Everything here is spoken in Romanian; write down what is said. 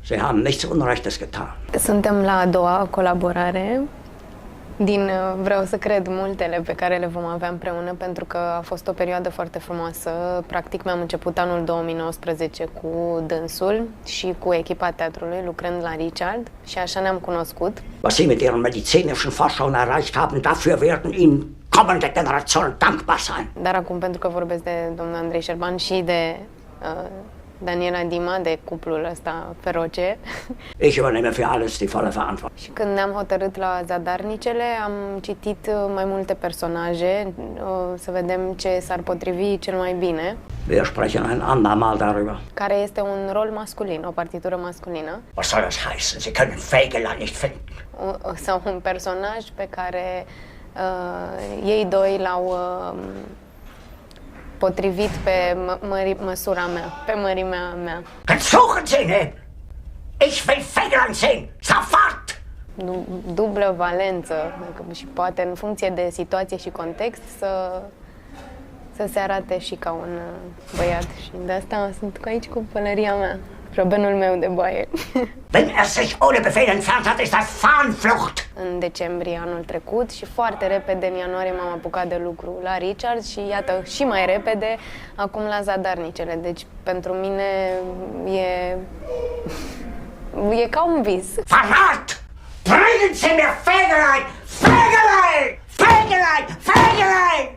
Sie haben nichts Unrechtes getan. Suntem la a doua colaborare din, vreau să cred, multele pe care le vom avea împreună, pentru că a fost o perioadă foarte frumoasă. Practic mi-am început anul 2019 cu dânsul și cu echipa teatrului, lucrând la Richard, și așa ne-am cunoscut. Was Sie mit Ihren medizinischen Forschungen erreicht haben, dafür werden Ihnen kommende Generationen dankbar sein. Dar acum, pentru că vorbesc de domnul Andrei Șerban și de Daniela Dima, de cuplul ăsta feroce. Ich übernehme für alles die volle Verantwortung. Și când ne-am hotărât la Zadarnicele, am citit mai multe personaje, să vedem ce s-ar potrivi cel mai bine. Wir sprechen ein andermal darüber. Care este un rol masculin, o partitură masculină. Was soll das heißen? Sie können Fegelein nicht finden. Sau un personaj pe care ei doi l-au potrivit pe măsura mea, pe mărimea mea. Dann suchen Sie ihn! Ich will Fegelein sehen! Sofort! Dublă valență, și poate în funcție de situație și context să se arate și ca un băiat. Și de asta sunt aici cu pălăria mea, robenul meu de baie. Wenn er sich ohne Befehl entfernt hat, ist das Fahnenflucht! În decembrie anul trecut și foarte repede în ianuarie m-am apucat de lucru la Richard și iată, și mai repede acum la Zadarnicele. Deci pentru mine e ca un vis. Verrat! Bringen Sie mir Fegelein! Fegelein! Fegelein! Fegelein!